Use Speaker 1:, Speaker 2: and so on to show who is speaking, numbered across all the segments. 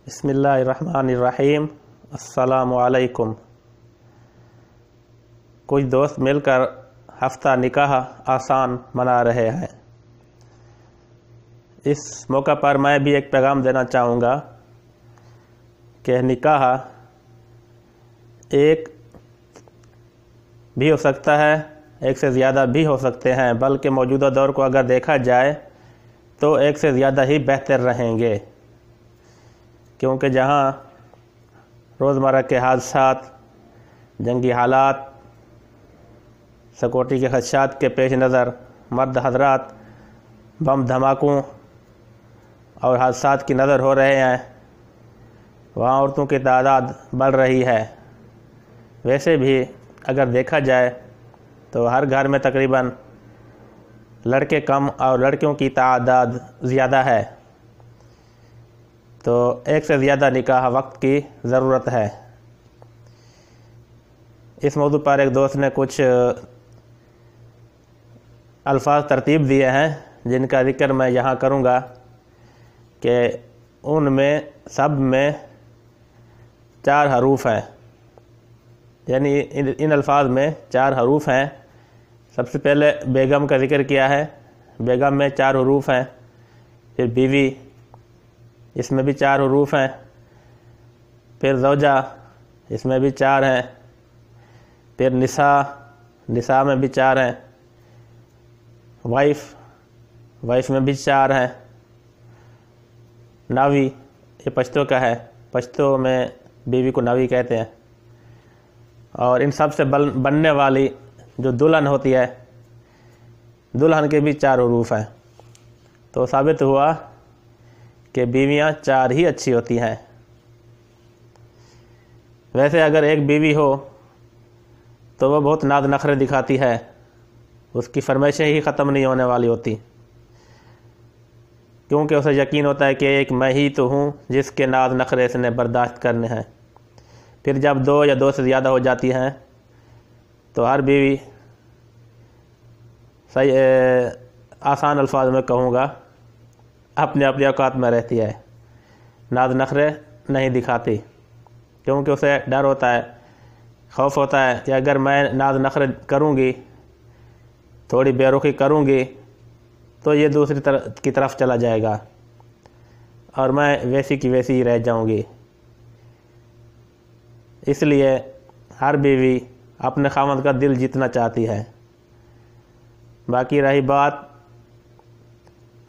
Speaker 1: बिस्मिल्लाहिर्रहमानिर्रहीम। अस्सलामु अलैकुम। कुछ दोस्त मिलकर हफ्ता निकाह आसान मना रहे हैं। इस मौका पर मैं भी एक पैगाम देना चाहूँगा कि निकाह एक भी हो सकता है, एक से ज़्यादा भी हो सकते हैं, बल्कि मौजूदा दौर को अगर देखा जाए तो एक से ज़्यादा ही बेहतर रहेंगे, क्योंकि जहाँ रोज़मर्रा के हादसात, जंगी हालात, सिक्योरिटी के खदशात के पेश नज़र मर्द हजरात बम धमाकों और हादसात की नज़र हो रहे हैं, वहाँ औरतों की तादाद बढ़ रही है। वैसे भी अगर देखा जाए तो हर घर में तकरीबन लड़के कम और लड़कियों की तादाद ज़्यादा है, तो एक से ज़्यादा निकाह वक्त की ज़रूरत है। इस मौजू पर एक दोस्त ने कुछ अल्फाज तरतीब दिए हैं जिनका ज़िक्र मैं यहाँ करूँगा कि उनमें सब में 4 हरूफ हैं, यानी इन अल्फाज में 4 हरूफ हैं। सबसे पहले बेगम का ज़िक्र किया है, बेगम में 4 हरूफ हैं। फिर बीवी, इसमें भी 4 हरूफ हैं। फिर ज़ौजा, इसमें भी 4 हैं। फिर निसा, निसा में भी 4 हैं। वाइफ, वाइफ में भी 4 हैं। नावी, ये पश्तो का है, पश्तो में बीवी को नावी कहते हैं। और इन सब से बनने वाली जो दुल्हन होती है, दुल्हन के भी 4 हरूफ हैं। तो साबित हुआ कि बीवियां 4 ही अच्छी होती हैं। वैसे अगर एक बीवी हो तो वह बहुत नाज नखरे दिखाती है, उसकी फरमाइशें ही ख़त्म नहीं होने वाली होती, क्योंकि उसे यकीन होता है कि एक मैं ही तो हूँ जिसके नाज नखरे इसने बर्दाश्त करने हैं। फिर जब 2 या 2 से ज़्यादा हो जाती हैं तो हर बीवी, सही आसान अल्फाज में कहूँगा, अपने अपने औकात में रहती है, नाज नखरे नहीं दिखाती, क्योंकि उसे डर होता है, खौफ होता है कि अगर मैं नाज नखरे करूँगी, थोड़ी बेरुखी करूँगी तो ये दूसरी की तरफ चला जाएगा और मैं वैसी की वैसी ही रह जाऊँगी। इसलिए हर बीवी अपने खामद का दिल जीतना चाहती है। बाकी रही बात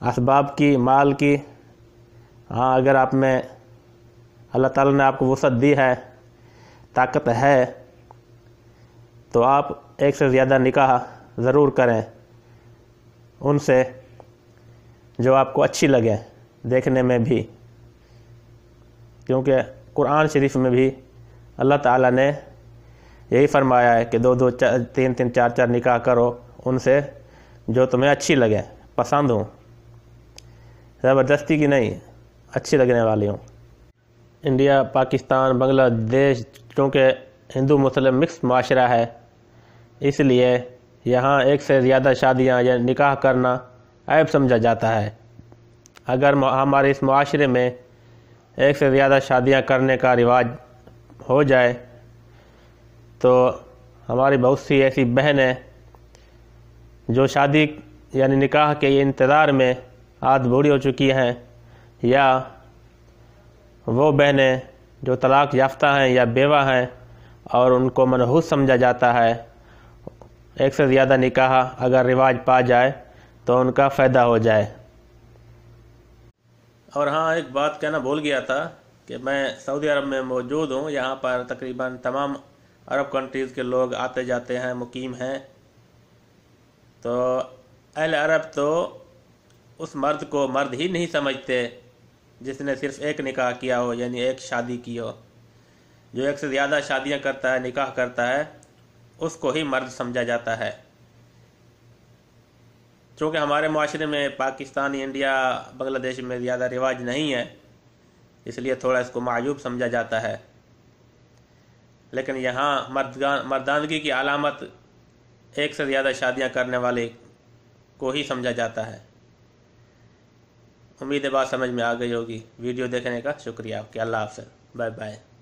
Speaker 1: असबाब की, माल की, हाँ, अगर आप में अल्लाह ताला ने आपको वसअत दी है, ताकत है, तो आप एक से ज़्यादा निकाह ज़रूर करें उनसे जो आपको अच्छी लगे देखने में भी, क्योंकि कुरान शरीफ में भी अल्लाह ताला ने यही फरमाया है कि 2-2, 3-3, 4-4 निकाह करो उनसे जो तुम्हें अच्छी लगे, पसंद हो, ज़बरदस्ती की नहीं, अच्छी लगने वाली हो। इंडिया, पाकिस्तान, बांग्लादेश, चूँकि हिंदू मुस्लिम मिक्स माशरा है, इसलिए यहाँ एक से ज़्यादा शादियाँ या निकाह करना ऐब समझा जाता है। अगर हमारे इस माशरे में एक से ज़्यादा शादियाँ करने का रिवाज हो जाए तो हमारी बहुत सी ऐसी बहनें जो शादी यानी निकाह के इंतज़ार में आज बूढ़ी हो चुकी हैं, या वो बहनें जो तलाक़ याफ्ता हैं या बेवा हैं और उनको मनहूस समझा जाता है, एक से ज़्यादा निकाह अगर रिवाज पा जाए तो उनका फ़ायदा हो जाए। और हाँ, एक बात कहना भूल गया था कि मैं सऊदी अरब में मौजूद हूँ। यहाँ पर तकरीबन तमाम अरब कंट्रीज़ के लोग आते जाते हैं, मुकीम हैं। तो अहले अरब तो उस मर्द को मर्द ही नहीं समझते जिसने सिर्फ़ एक निकाह किया हो, यानी एक शादी की हो। जो एक से ज़्यादा शादियाँ करता है, निकाह करता है, उसको ही मर्द समझा जाता है। चूँकि हमारे माशरे में पाकिस्तान, इंडिया, बांग्लादेश में ज़्यादा रिवाज नहीं है, इसलिए थोड़ा इसको मायूब समझा जाता है। लेकिन यहाँ मर्दानगी की अलामत एक से ज़्यादा शादियाँ करने वाले को ही समझा जाता है। امید ہے بات سمجھ میں آ گئی ہوگی۔ ویڈیو دیکھنے کا شکریہ آپ کے۔ اللہ حافظ، بائے بائے۔